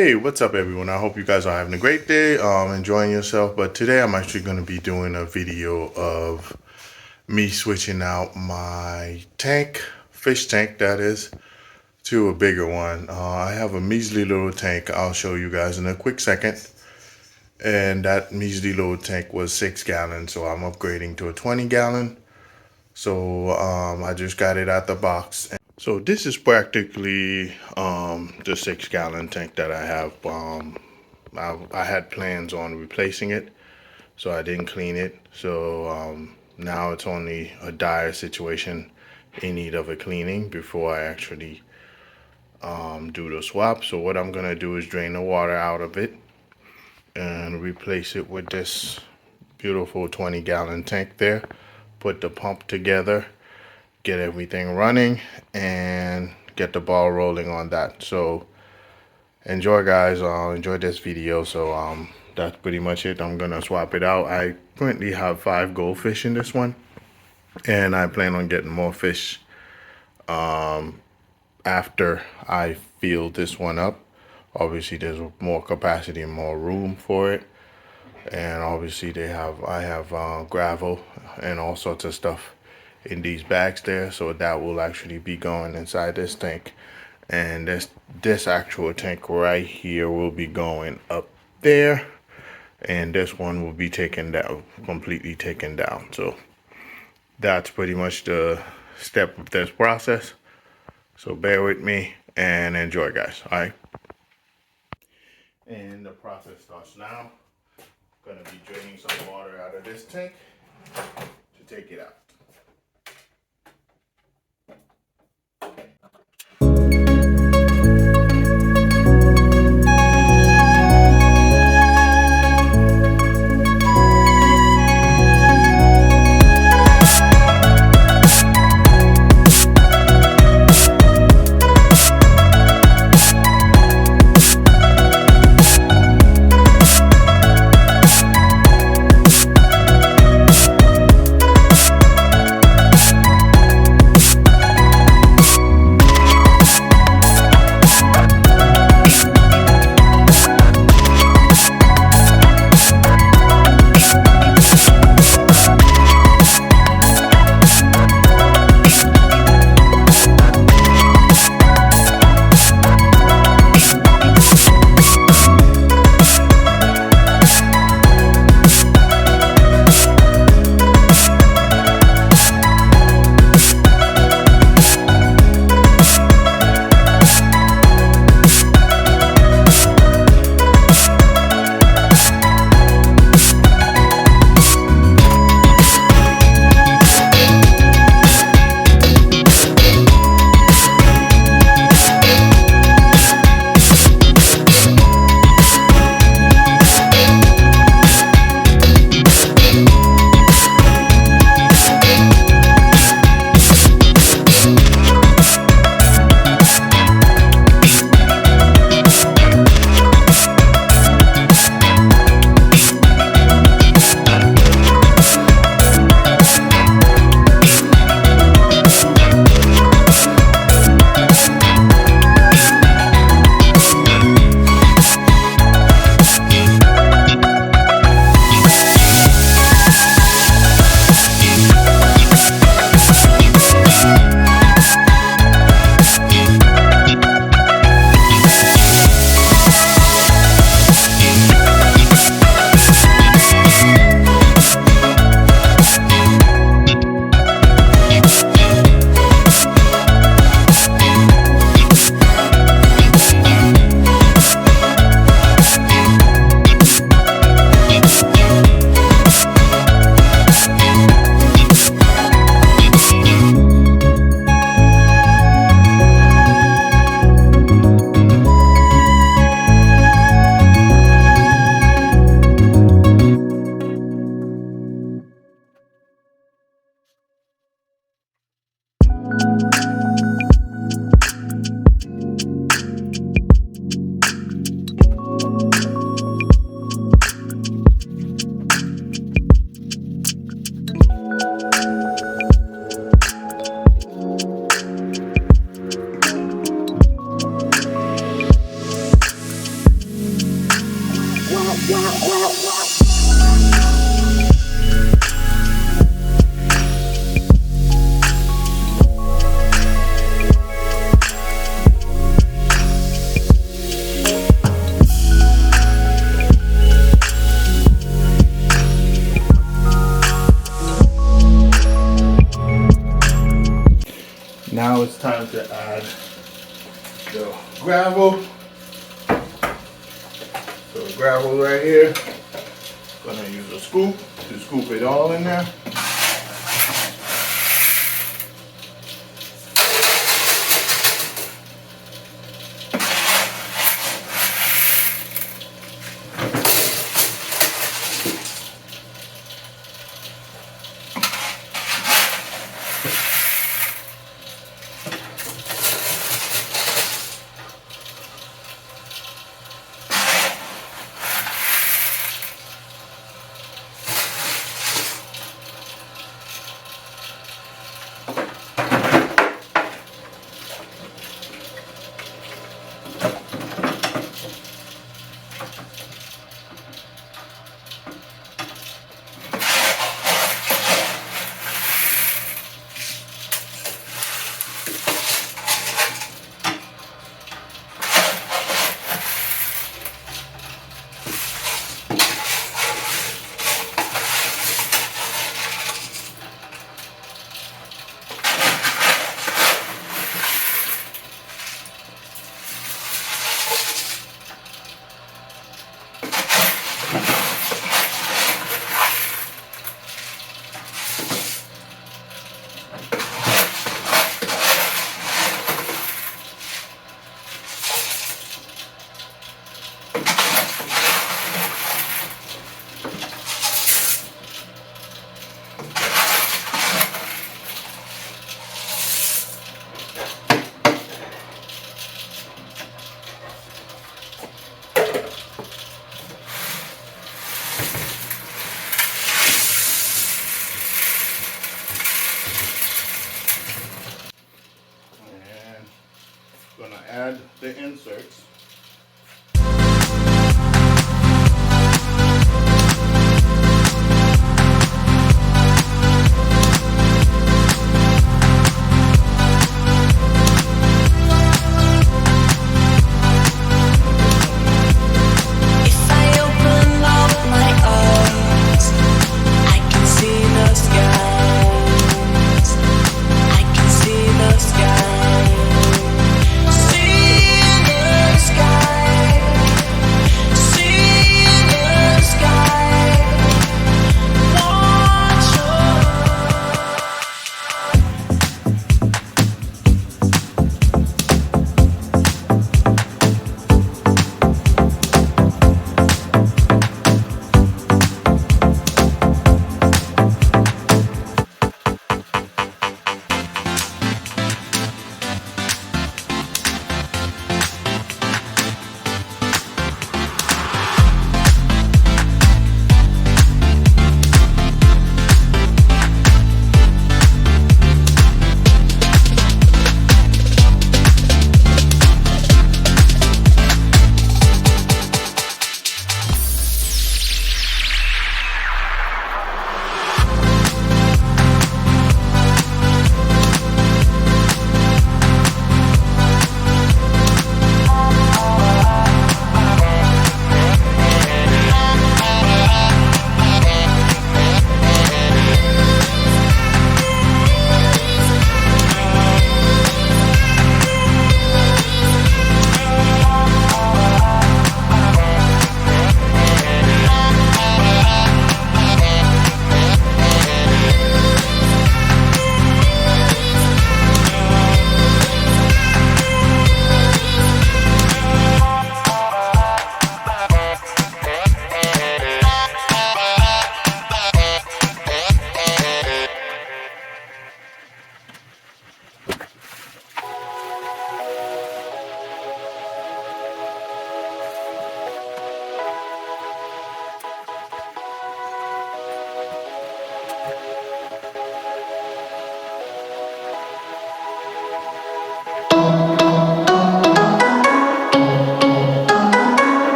Hey, what's up everyone? I hope you guys are having a great day, enjoying yourself. But today I'm actually going to be doing a video of me switching out my tank, fish tank that is, to a bigger one. I have a measly little tank. I'll show you guys in a quick second. And that measly little tank was 6 gallons, so I'm upgrading to a 20 gallon. So I just got it out the box. So this is practically the 6 gallon tank that I have. I had plans on replacing it, so I didn't clean it. So now it's only a dire situation in need of a cleaning before I actually do the swap. So what I'm gonna do is drain the water out of it and replace it with this beautiful 20 gallon tank there. Put the pump together, get everything running, and get the ball rolling on that. So enjoy guys, enjoy this video. So that's pretty much it. I'm gonna swap it out. I currently have 5 goldfish in this one, and I plan on getting more fish after I fill this one up. Obviously there's more capacity and more room for it, and obviously I have gravel and all sorts of stuff in these bags there, so that will actually be going inside this tank. And this actual tank right here will be going up there, and this one will be taken down, completely taken down. So that's pretty much the step of this process. So bear with me and enjoy guys. All right, and the process starts now. I'm gonna be draining some water out of this tank to take it out. Now it's time to add the gravel. So the gravel right here. Gonna use a scoop to scoop it all in there. Gonna add the inserts.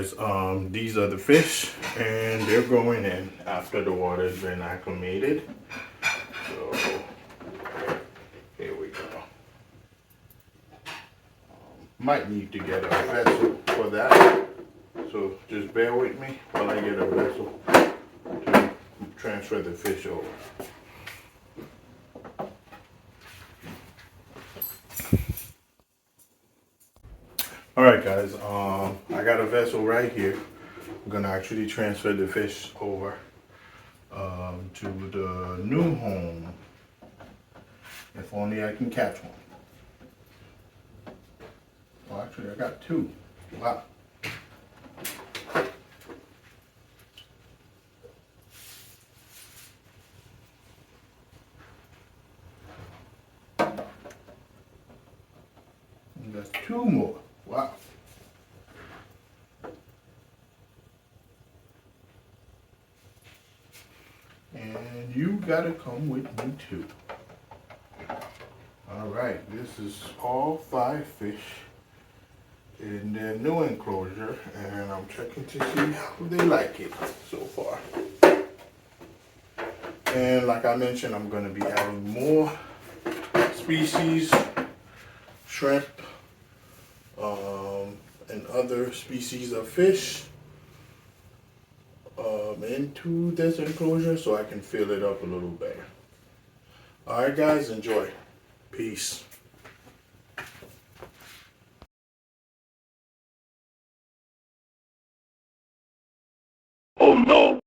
guys, these are the fish, and they're going in after the water's been acclimated. So here we go. Might need to get a vessel for that, so just bear with me while I get a vessel to transfer the fish over. All right, guys, I got a vessel right here. I'm gonna actually transfer the fish over to the new home. If only I can catch one. Well, actually, I got two. Wow. And that's two more. Wow. And you gotta come with me too. All right, this is all 5 fish in their new enclosure, and I'm checking to see how they like it so far. And like I mentioned, I'm gonna be adding more species, shrimp, and other species of fish into this enclosure so I can fill it up a little better. All right, guys, enjoy. Peace. Oh no!